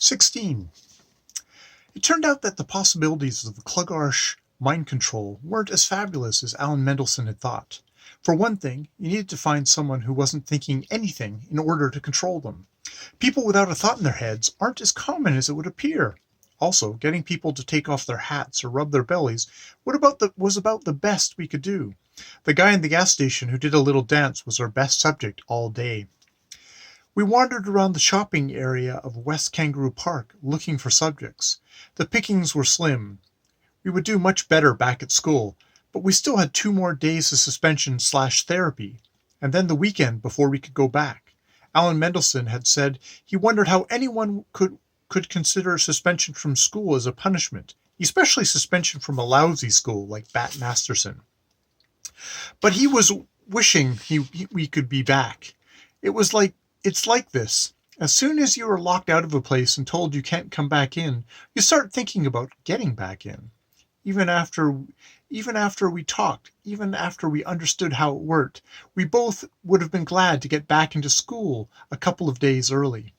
16. It turned out that the possibilities of the Klugarsh mind control weren't as fabulous as Aln Mndlshn had thought. For one thing, you needed to find someone who wasn't thinking anything in order to control them. People without a thought in their heads aren't as common as it would appear. Also, getting people to take off their hats or rub their bellies was about the best we could do. The guy in the gas station who did a little dance was our best subject all day. We wandered around the shopping area of West Kangaroo Park looking for subjects. The pickings were slim. We would do much better back at school, but we still had 2 more days of suspension/therapy, and then the weekend before we could go back. Aln Mndlshn had said he wondered how anyone could consider suspension from school as a punishment, especially suspension from a lousy school like Bat Masterson. But he was wishing we could be back. It's like this. As soon as you are locked out of a place and told you can't come back in, you start thinking about getting back in. Even after we talked, even after we understood how it worked, we both would have been glad to get back into school a couple of days early.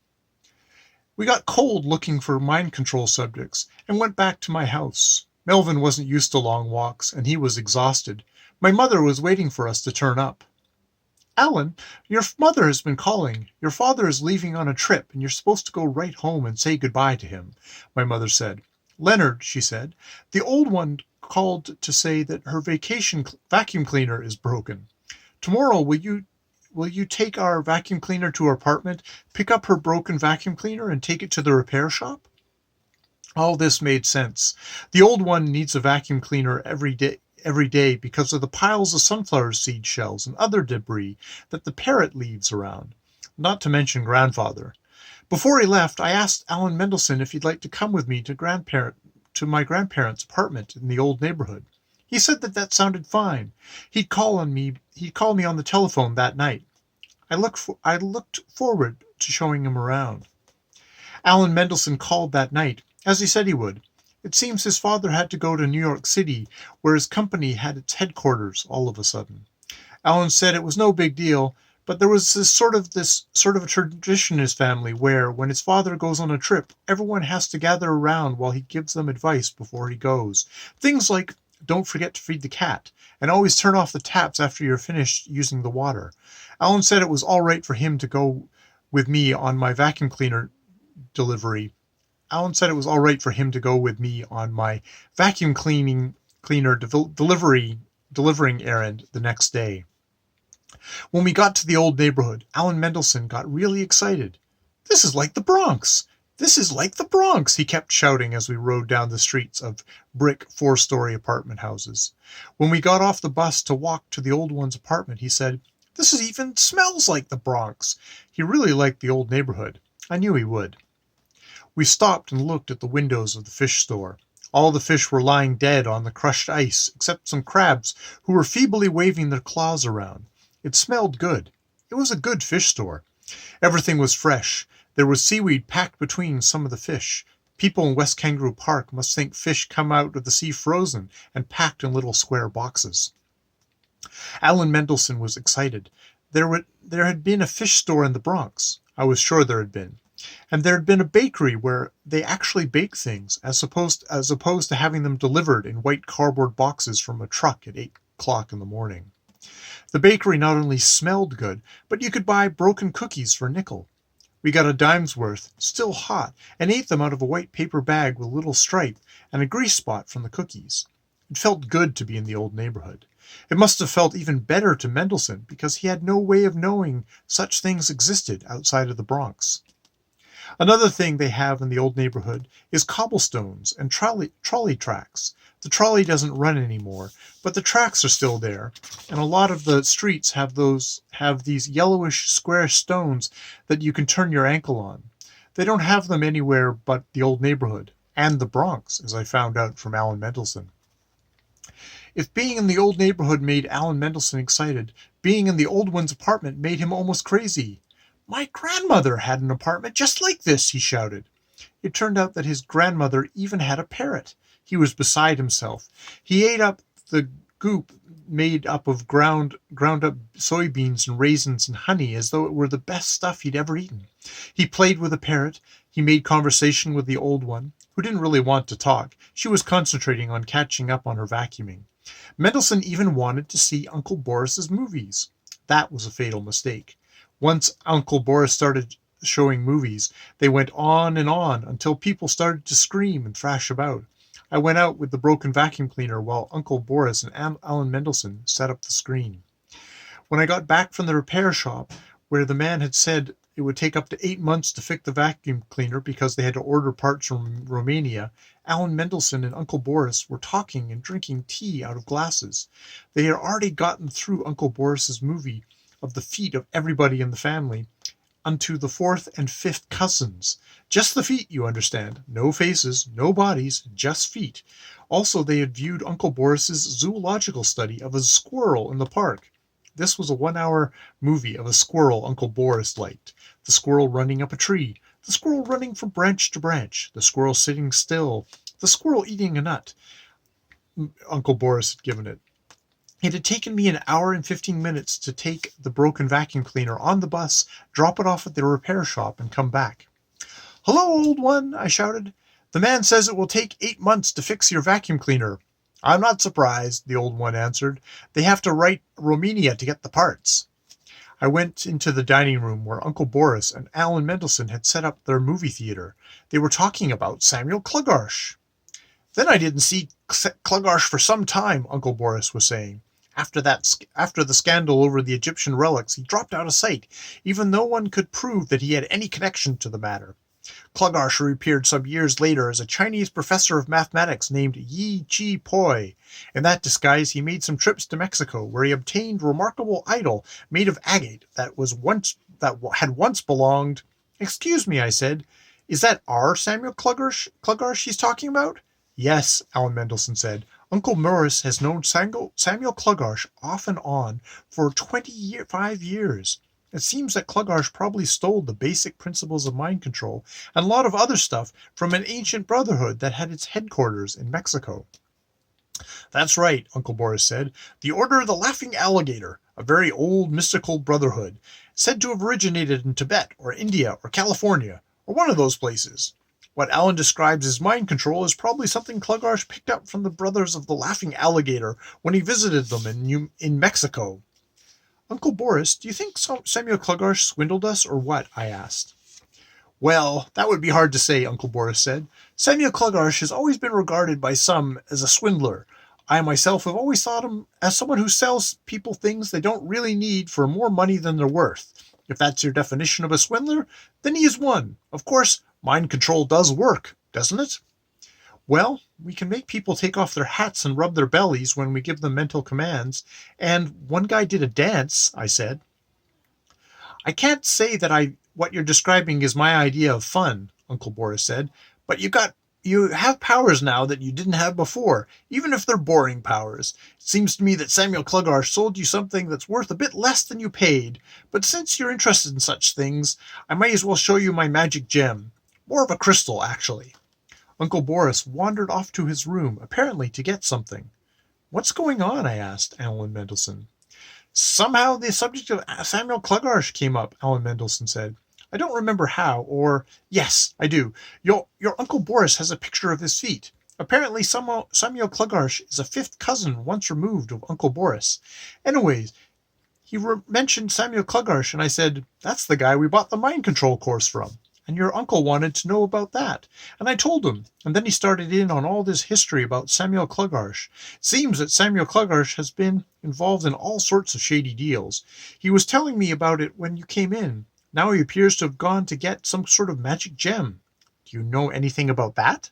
We got cold looking for mind control subjects and went back to my house. Melvin wasn't used to long walks, and he was exhausted. My mother was waiting for us to turn up. Alan, your mother has been calling. Your father is leaving on a trip, and you're supposed to go right home and say goodbye to him, my mother said. Leonard, she said, the old one called to say that her vacuum cleaner is broken. Tomorrow, will you take our vacuum cleaner to her apartment, pick up her broken vacuum cleaner, and take it to the repair shop? All this made sense. The old one needs a vacuum cleaner every day because of the piles of sunflower seed shells and other debris that the parrot leaves around, not to mention grandfather. Before he left, I asked Aln Mndlshn if he'd like to come with me to my grandparents' apartment in the old neighborhood. He said that sounded fine. He'd call me on the telephone that night. I looked forward to showing him around. Aln Mndlshn called that night, as he said he would. It seems his father had to go to New York City, where his company had its headquarters all of a sudden. Alan said it was no big deal, but there was this sort of a tradition in his family where, when his father goes on a trip, everyone has to gather around while he gives them advice before he goes. Things like, don't forget to feed the cat, and always turn off the taps after you're finished using the water. Alan said it was all right for him to go with me on my vacuum cleaner delivery. Alan said it was all right for him to go with me on my vacuum cleaner delivering errand the next day. When we got to the old neighborhood, Aln Mndlshn got really excited. This is like the Bronx! This is like the Bronx! He kept shouting as we rode down the streets of brick 4-story apartment houses. When we got off the bus to walk to the old one's apartment, he said, "This even smells like the Bronx." He really liked the old neighborhood. I knew he would. We stopped and looked at the windows of the fish store. All the fish were lying dead on the crushed ice, except some crabs who were feebly waving their claws around. It smelled good. It was a good fish store. Everything was fresh. There was seaweed packed between some of the fish. People in West Kangaroo Park must think fish come out of the sea frozen and packed in little square boxes. Aln Mndlshn was excited. There had been a fish store in the Bronx. I was sure there had been. And there had been a bakery where they actually bake things, as opposed to having them delivered in white cardboard boxes from a truck at 8 o'clock in the morning. The bakery not only smelled good, but you could buy broken cookies for a nickel. We got a dime's worth, still hot, and ate them out of a white paper bag with a little stripe and a grease spot from the cookies. It felt good to be in the old neighborhood. It must have felt even better to Mndlshn because he had no way of knowing such things existed outside of the Bronx. Another thing they have in the old neighborhood is cobblestones and trolley tracks. The trolley doesn't run anymore, but the tracks are still there, and a lot of the streets have these yellowish square stones that you can turn your ankle on. They don't have them anywhere but the old neighborhood, and the Bronx, as I found out from Aln Mndlshn. If being in the old neighborhood made Aln Mndlshn excited, being in the old one's apartment made him almost crazy. "My grandmother had an apartment just like this," he shouted. It turned out that his grandmother even had a parrot. He was beside himself. He ate up the goop made up of ground up soybeans and raisins and honey as though it were the best stuff he'd ever eaten. He played with a parrot. He made conversation with the old one, who didn't really want to talk. She was concentrating on catching up on her vacuuming. Mendelssohn even wanted to see Uncle Boris's movies. That was a fatal mistake. Once Uncle Boris started showing movies, they went on and on until people started to scream and thrash about. I went out with the broken vacuum cleaner while Uncle Boris and Aln Mndlshn set up the screen. When I got back from the repair shop, where the man had said it would take up to 8 months to fix the vacuum cleaner because they had to order parts from Romania, Aln Mndlshn and Uncle Boris were talking and drinking tea out of glasses. They had already gotten through Uncle Boris's movie of the feet of everybody in the family unto the fourth and fifth cousins. Just the feet, you understand. No faces, no bodies, just feet. Also, they had viewed Uncle Boris's zoological study of a squirrel in the park. This was a 1-hour movie of a squirrel Uncle Boris liked. The squirrel running up a tree, the squirrel running from branch to branch, the squirrel sitting still, the squirrel eating a nut Uncle Boris had given it. It had taken me an hour and 15 minutes to take the broken vacuum cleaner on the bus, drop it off at the repair shop, and come back. "Hello, old one," I shouted. "The man says it will take 8 months to fix your vacuum cleaner." "I'm not surprised," the old one answered. "They have to write Romania to get the parts." I went into the dining room where Uncle Boris and Aln Mndlshn had set up their movie theater. They were talking about Samuel Klugarsh. "Then I didn't see Klugarsh for some time," Uncle Boris was saying. After the scandal over the Egyptian relics, he dropped out of sight, even though one could prove that he had any connection to the matter. Klugarsh reappeared some years later as a Chinese professor of mathematics named Yi Chi Poi. In that disguise, he made some trips to Mexico, where he obtained a remarkable idol made of agate that had once belonged. "Excuse me," I said. "Is that our Samuel Klugarsh he's talking about?" "Yes," Aln Mndlshn said. "Uncle Morris has known Samuel Klugarsh off and on for 25 years. It seems that Klugarsh probably stole the basic principles of mind control and a lot of other stuff from an ancient brotherhood that had its headquarters in Mexico." "That's right," Uncle Boris said. "The Order of the Laughing Alligator, a very old mystical brotherhood, said to have originated in Tibet or India or California, or one of those places. What Allen describes as mind control is probably something Klugarsh picked up from the brothers of the Laughing Alligator when he visited them in Mexico." "Uncle Boris, do you think Samuel Klugarsh swindled us or what?" I asked. "Well, that would be hard to say," Uncle Boris said. "Samuel Klugarsh has always been regarded by some as a swindler. I myself have always thought him as someone who sells people things they don't really need for more money than they're worth. If that's your definition of a swindler, then he is one. Of course, mind control does work, doesn't it?" "Well, we can make people take off their hats and rub their bellies when we give them mental commands, and one guy did a dance," I said. "I can't say that what you're describing is my idea of fun," Uncle Boris said, "but you have powers now that you didn't have before, even if they're boring powers. It seems to me that Samuel Klugarsh sold you something that's worth a bit less than you paid, but since you're interested in such things, I might as well show you my magic gem. More of a crystal, actually." Uncle Boris wandered off to his room, apparently to get something. "What's going on?" I asked Aln Mndlshn. "Somehow the subject of Samuel Klugarsh came up," Aln Mndlshn said. "I don't remember how, or yes, I do. Your Uncle Boris has a picture of his feet. Apparently Samuel Klugarsh is a fifth cousin once removed of Uncle Boris. Anyways, he mentioned Samuel Klugarsh, and I said, 'That's the guy we bought the mind control course from. And your uncle wanted to know about that.' And I told him, and then he started in on all this history about Samuel Klugarsh. It seems that Samuel Klugarsh has been involved in all sorts of shady deals. He was telling me about it when you came in. Now he appears to have gone to get some sort of magic gem. Do you know anything about that?"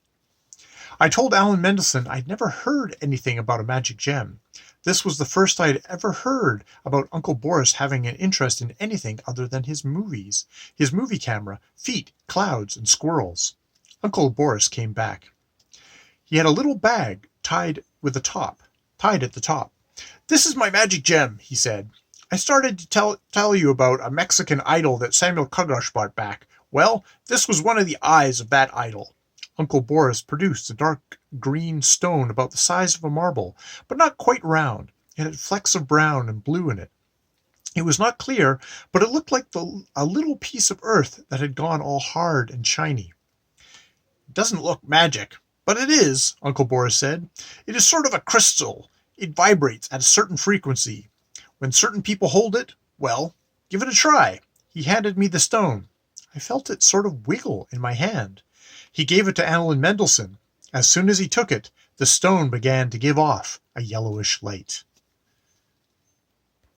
I told Aln Mndlshn I'd never heard anything about a magic gem. This was the first I had ever heard about Uncle Boris having an interest in anything other than his movies, his movie camera, feet, clouds, and squirrels. Uncle Boris came back. He had a little bag tied at the top. "This is my magic gem," he said. "I started to tell you about a Mexican idol that Samuel Klugarsh brought back. Well, this was one of the eyes of that idol." Uncle Boris produced a dark green stone about the size of a marble, but not quite round. It had flecks of brown and blue in it. It was not clear, but it looked like a little piece of earth that had gone all hard and shiny. "It doesn't look magic, but it is," Uncle Boris said. "It is sort of a crystal. It vibrates at a certain frequency. When certain people hold it, well, give it a try." He handed me the stone. I felt it sort of wiggle in my hand. He gave it to Aln Mndlshn. As soon as he took it, the stone began to give off a yellowish light.